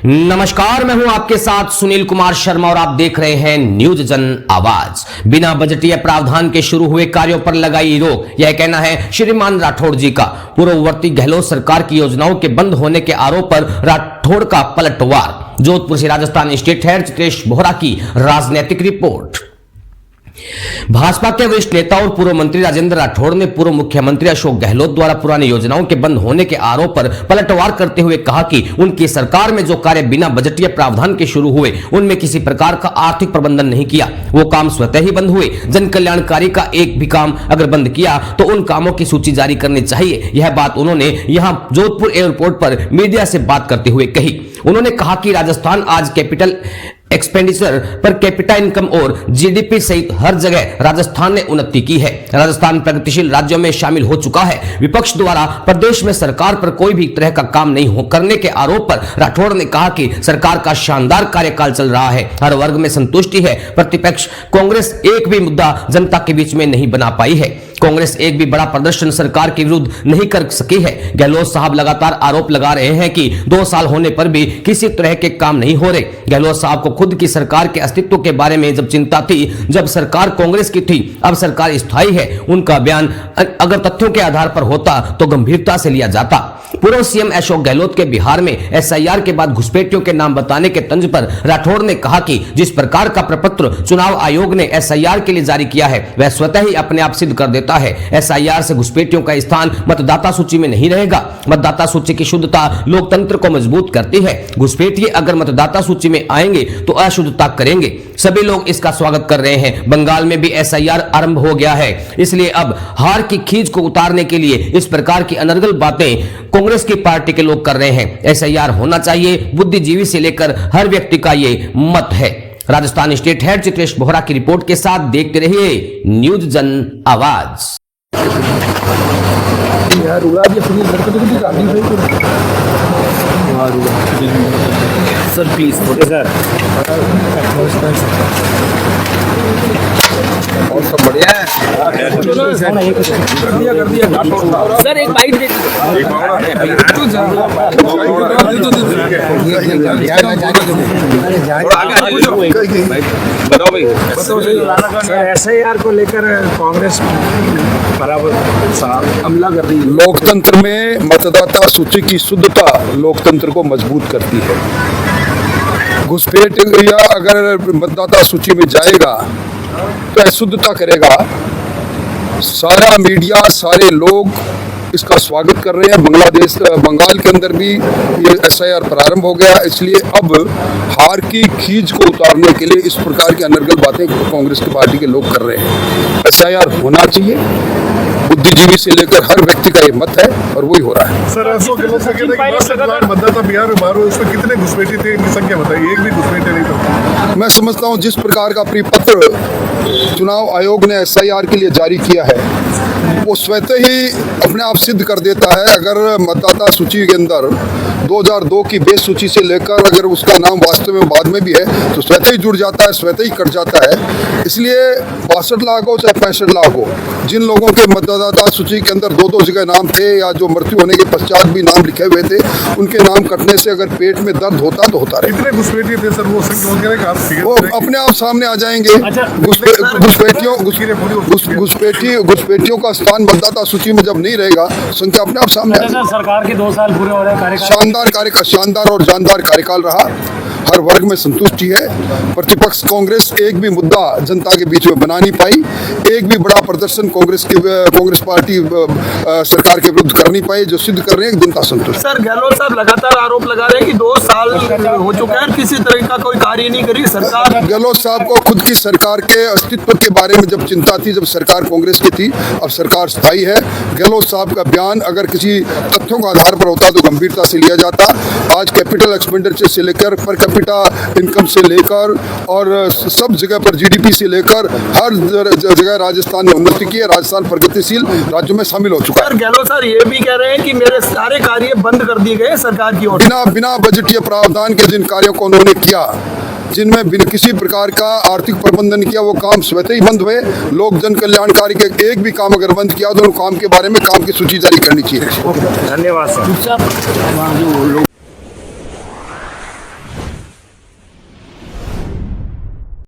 नमस्कार, मैं हूं आपके साथ सुनील कुमार शर्मा और आप देख रहे हैं न्यूज जन आवाज। बिना बजटीय प्रावधान के शुरू हुए कार्यों पर लगाई रोक, यह कहना है श्रीमान राठौड़ जी का। पूर्ववर्ती गहलोत सरकार की योजनाओं के बंद होने के आरोप पर राठौड़ का पलटवार। जोधपुर से राजस्थान स्टेट हेड चित्रेश बोहरा की राजनीतिक रिपोर्ट। भाजपा के वरिष्ठ नेता और पूर्व मंत्री राजेंद्र राठौड़ ने पूर्व मुख्यमंत्री अशोक गहलोत द्वारा पुरानी योजनाओं के बंद होने के आरोप पर पलटवार करते हुए कहा कि उनकी सरकार में जो कार्य बिना बजटीय प्रावधान के शुरू हुए उनमें किसी प्रकार का आर्थिक प्रबंधन नहीं किया, वो काम स्वतः ही बंद हुए। जन कल्याणकारी का एक भी काम अगर बंद किया तो उन कामों की सूची जारी करनी चाहिए। यह बात उन्होंने यहां जोधपुर एयरपोर्ट पर मीडिया से बात करते हुए कही। उन्होंने कहा कि राजस्थान आज capital expenditure per capita income और जीडीपी सहित हर जगह राजस्थान ने उन्नति की है। राजस्थान प्रगतिशील राज्यों में शामिल हो चुका है। विपक्ष द्वारा प्रदेश में सरकार पर कोई भी तरह का काम नहीं करने के आरोप पर राठौड़ ने कहा कि सरकार का शानदार कार्यकाल चल रहा है, हर वर्ग में संतुष्टि है। प्रतिपक्ष कांग्रेस एक भी मुद्दा जनता के बीच में नहीं बना पाई है। कांग्रेस एक भी बड़ा प्रदर्शन सरकार के विरुद्ध नहीं कर सकी है। गहलोत साहब लगातार आरोप लगा रहे हैं कि 2 साल होने पर भी किसी तरह के काम नहीं हो रहे। गहलोत साहब को खुद की सरकार के अस्तित्व के बारे में जब चिंता थी, जब सरकार कांग्रेस की थी, अब सरकार स्थायी है। उनका बयान अगर तथ्यों के आधार पर होता तो गंभीरता से लिया जाता। पूर्व सीएम अशोक गहलोत के बिहार में एसआईआर के बाद घुसपैठियों के नाम बताने के तंज पर राठौड़ ने कहा कि जिस प्रकार का प्रपत्र चुनाव आयोग ने एसआईआर के लिए जारी किया है वह स्वतः ही अपने आप सिद्ध कर देता है। एसआईआर से घुसपैठियों का स्थान मतदाता सूची में नहीं रहेगा। मतदाता सूची की शुद्धता लोकतंत्र को मजबूत करती है। घुसपैठिए अगर मतदाता सूची में आएंगे तो अशुद्धता करेंगे। सभी लोग इसका स्वागत कर रहे हैं। बंगाल में भी एसआईआर आरंभ हो गया है, इसलिए अब हार की खींच को उतारने के लिए इस प्रकार की अनर्गल बातें कांग्रेस की पार्टी के लोग कर रहे हैं। एसआईआर होना चाहिए, बुद्धिजीवी से लेकर हर व्यक्ति का ये मत है। राजस्थान स्टेट हेड चित्रेश बोहरा की रिपोर्ट के साथ देखते रहिए न्यूज जन आवाज। सर प्लीज सर और सब बढ़िया है। कर दिया सर एक बाइट दे एसआईआर को लेकर कांग्रेस बराबर हमला कर रही है। लोकतंत्र में मतदाता सूची की शुद्धता लोकतंत्र को मजबूत करती है। घुसपैठ या अगर मतदाता सूची में जाएगा तो अशुद्धता करेगा। सारा मीडिया, सारे लोग इसका स्वागत कर रहे हैं। बंगाल के अंदर भी ये एसआईआर प्रारंभ हो गया, इसलिए अब हार की खींच को उतारने के लिए इस प्रकार की अनर्गल बातें कांग्रेस की पार्टी के लोग कर रहे हैं। एसआईआर होना चाहिए, बुद्धिजीवी से लेकर हर व्यक्ति का ये मत है और वही हो रहा है। सर मतदाता बिहार में मारो, इसमें कितने घुसपैठी थे, इनकी संख्या बताइए। एक भी घुसपैठी नहीं था। मैं समझता हूँ जिस प्रकार का परिपत्र चुनाव आयोग ने एसआईआर के लिए जारी किया है वो स्वतः ही अपने आप सिद्ध कर देता है। अगर मतदाता सूची के अंदर 2002 की बेस सूची से लेकर अगर उसका नाम वास्तव में बाद में भी है तो स्वतः ही जुड़ जाता है, स्वतः ही कट जाता है। इसलिए 62 लाख हो चाहे 65 लाख हो, जिन लोगों के मतदाता सूची के अंदर 2-2 जगह नाम थे या जो मृत्यु होने के पश्चात भी नाम लिखे हुए थे, उनके नाम कटने से अगर पेट में दर्द होता तो होता रहे। कितने घुसपैठी थे सर? वो अपने आप सामने आ जाएंगे। घुसपैठियों का स्थान मतदाता सूची में जब नहीं रहेगा, संख्या अपने आप सामने आ जाएगी। सरकार के 2 साल पूरे हो रहे हैं, शानदार और जानदार कार्यकाल रहा। हर वर्ग में संतुष्टि है। प्रतिपक्ष कांग्रेस एक भी मुद्दा जनता के बीच में बना नहीं पाई। एक भी बड़ा प्रदर्शन कांग्रेस पार्टी सरकार के विरुद्ध कर नहीं पाई, जो सिद्ध कर रहे हैं जनता संतुष्ट। सर गहलोत साहब लगातार आरोप लगा रहे हैं कि 2 साल हो चुका है, किसी तरह का कोई कार्य नहीं करी सरकार। गहलोत साहब को खुद की सरकार के अस्तित्व के बारे में जब चिंता थी, जब सरकार कांग्रेस की थी, अब सरकार स्थायी है। गहलोत साहब का बयान अगर किसी तथ्यों का आधार पर होता तो गंभीरता से लिया जाता। आज कैपिटल एक्सपेंडिचर से लेकर पर कैपिटा इनकम से लेकर और सब जगह पर जीडीपी से लेकर हर जगह राजस्थान ने उन्नति की है। राजस्थान प्रगतिशील राज्यों में शामिल हो चुका है। गहलोत सर ये भी कह रहे हैं कि मेरे सारे कार्य बंद कर दिए गए सरकार की ओर। बिना बजटीय प्रावधान के जिन कार्यों को उन्होंने किया, जिनमें बिना किसी प्रकार का आर्थिक प्रबंधन किया, वो काम स्वतः ही बंद हुए। लोक जन कल्याणकारी के एक भी काम अगर बंद किया तो उन काम के बारे में काम की सूची जारी करनी चाहिए। धन्यवाद सर।